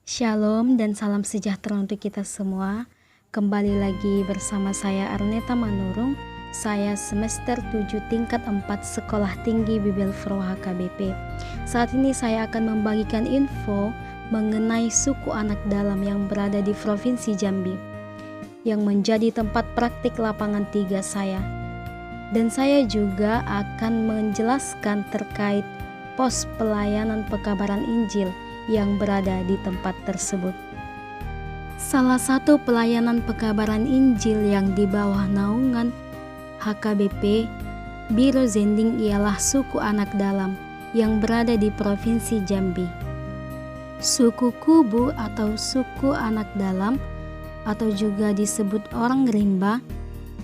Shalom dan salam sejahtera untuk kita semua. Kembali lagi bersama saya Arneta Manurung. Saya semester 7 tingkat 4 Sekolah Tinggi Bibel Froh HKBP. Saat ini saya akan membagikan info mengenai suku anak dalam yang berada di Provinsi Jambi, yang menjadi tempat praktik lapangan 3 saya. Dan saya juga akan menjelaskan terkait pos pelayanan pekabaran Injil yang berada di tempat tersebut. Salah satu pelayanan pekabaran Injil yang di bawah naungan HKBP Biro Zending ialah suku anak dalam yang berada di Provinsi Jambi. Suku Kubu atau suku anak dalam atau juga disebut orang rimba,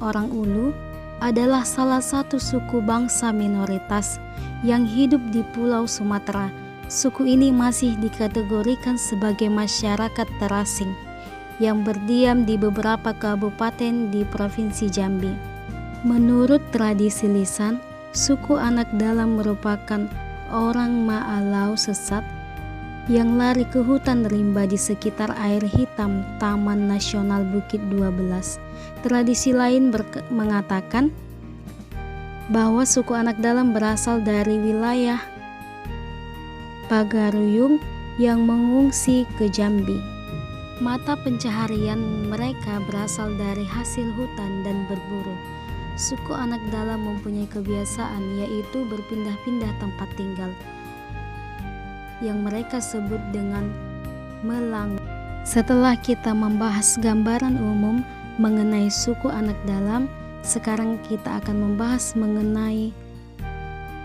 orang Ulu adalah salah satu suku bangsa minoritas yang hidup di Pulau Sumatera. Suku ini masih dikategorikan sebagai masyarakat terasing yang berdiam di beberapa kabupaten di Provinsi Jambi. Menurut tradisi lisan, suku anak dalam merupakan orang Maalau sesat yang lari ke hutan rimba di sekitar air hitam Taman Nasional Bukit 12. Tradisi lain mengatakan bahwa suku anak dalam berasal dari wilayah Pagaruyung yang mengungsi ke Jambi. Mata pencaharian mereka berasal dari hasil hutan dan berburu. Suku anak dalam mempunyai kebiasaan yaitu berpindah-pindah tempat tinggal yang mereka sebut dengan melang. Setelah kita membahas gambaran umum mengenai suku anak dalam, sekarang kita akan membahas mengenai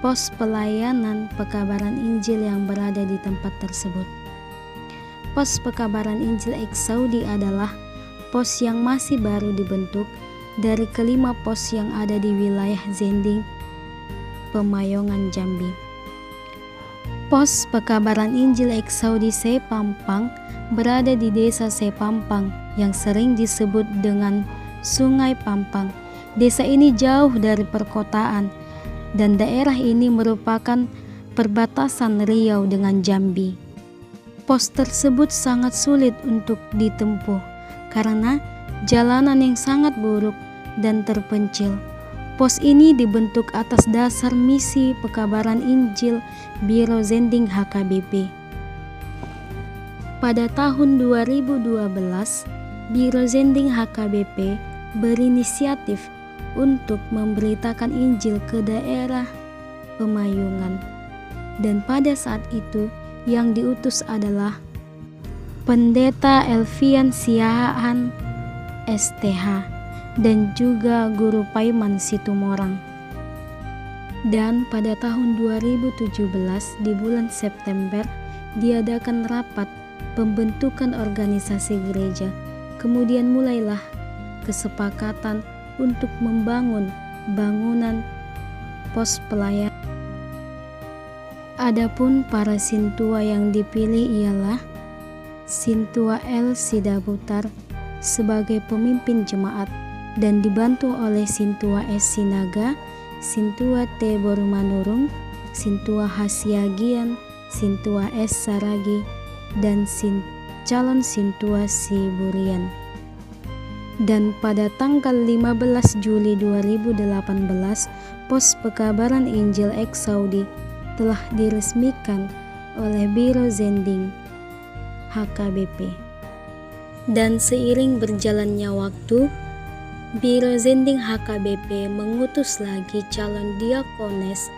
pos pelayanan pekabaran Injil yang berada di tempat tersebut. Pos pekabaran Injil Eksaudi adalah pos yang masih baru dibentuk dari kelima pos yang ada di wilayah Zending, Pemayongan, Jambi. Pos pekabaran Injil Eksaudi Sepampang berada di desa Sepampang yang sering disebut dengan Sungai Pampang. Desa ini jauh dari perkotaan dan daerah ini merupakan perbatasan Riau dengan Jambi. Pos tersebut sangat sulit untuk ditempuh karena jalanan yang sangat buruk dan terpencil. Pos ini dibentuk atas dasar misi pekabaran Injil Biro Zending HKBP. Pada tahun 2012, Biro Zending HKBP berinisiatif untuk memberitakan Injil ke daerah Pemayungan. Dan pada saat itu yang diutus adalah Pendeta Elvian Siahaan STH dan juga Guru Paiman Situmorang. Dan pada tahun 2017 di bulan September diadakan rapat pembentukan organisasi gereja. Kemudian mulailah kesepakatan untuk membangun bangunan pos pelayanan. Adapun para sintua yang dipilih ialah Sintua L. Sidabutar sebagai pemimpin jemaat dan dibantu oleh Sintua S. Sinaga, Sintua T. Borumanurung, Sintua Hasiagian, Sintua S. Saragi, dan calon Sintua Si Burian. Dan pada tanggal 15 Juli 2018, pos pekabaran Injil Eksaudi telah diresmikan oleh Biro Zending HKBP. Dan seiring berjalannya waktu, Biro Zending HKBP mengutus lagi calon diakones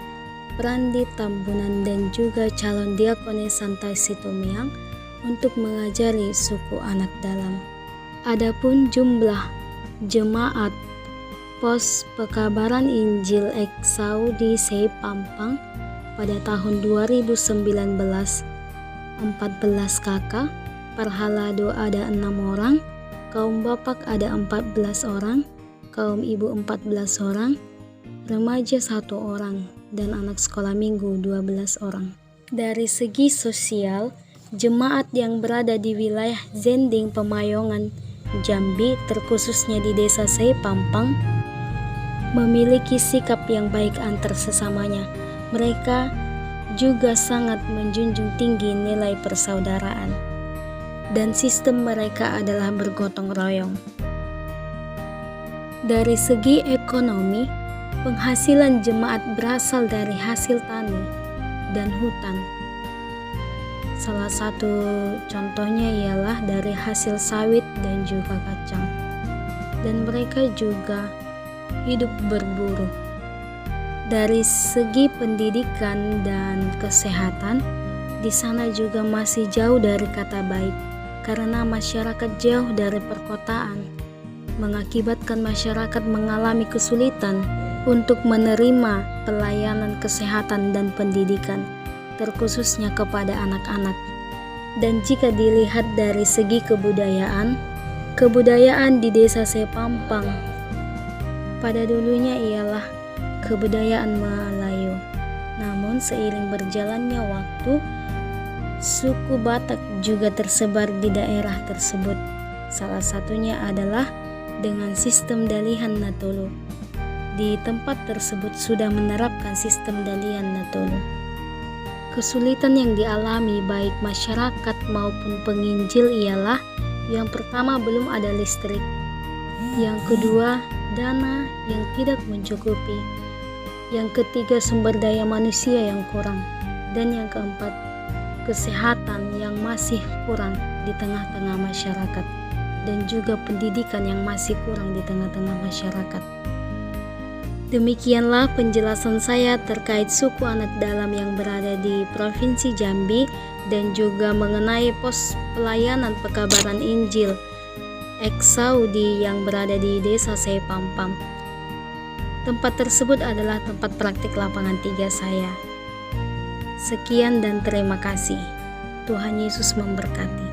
Prandi Tambunan dan juga calon diakones Santai Situmiang untuk mengajari suku anak dalam. Adapun jumlah jemaat pos pekabaran Injil Eksaudi Sepampang pada tahun 2019 14 kakak, Parhalado ada 6 orang, kaum bapak ada 14 orang, kaum ibu 14 orang, remaja 1 orang, dan anak sekolah minggu 12 orang. Dari segi sosial, jemaat yang berada di wilayah Zending Pemayongan Jambi, terkhususnya di desa Sepampang, memiliki sikap yang baik antar sesamanya. Mereka juga sangat menjunjung tinggi nilai persaudaraan. dan sistem mereka adalah bergotong royong. Dari segi ekonomi, penghasilan jemaat berasal dari hasil tani dan hutan. Salah satu contohnya ialah dari hasil sawit dan juga kacang. Dan mereka juga hidup berburu. Dari segi pendidikan dan kesehatan, di sana juga masih jauh dari kata baik, karena masyarakat jauh dari perkotaan, mengakibatkan masyarakat mengalami kesulitan untuk menerima pelayanan kesehatan dan pendidikan, terkhususnya kepada anak-anak. Dan jika dilihat dari segi kebudayaan di desa Sepampang pada dulunya ialah kebudayaan Melayu. Namun seiring berjalannya waktu, suku Batak juga tersebar di daerah tersebut. Salah satunya adalah dengan sistem dalihan Natolu. Di tempat tersebut sudah menerapkan sistem dalihan Natolu. Kesulitan yang dialami baik masyarakat maupun penginjil ialah yang pertama, belum ada listrik. Yang kedua, dana yang tidak mencukupi. Yang ketiga, sumber daya manusia yang kurang. Dan yang keempat, kesehatan yang masih kurang di tengah-tengah masyarakat. Dan juga pendidikan yang masih kurang di tengah-tengah masyarakat. Demikianlah penjelasan saya terkait suku anak dalam yang berada di Provinsi Jambi dan juga mengenai pos pelayanan pekabaran Injil ex-Saudi yang berada di desa Sepampam. Tempat tersebut adalah tempat praktik lapangan 3 saya. Sekian dan terima kasih. Tuhan Yesus memberkati.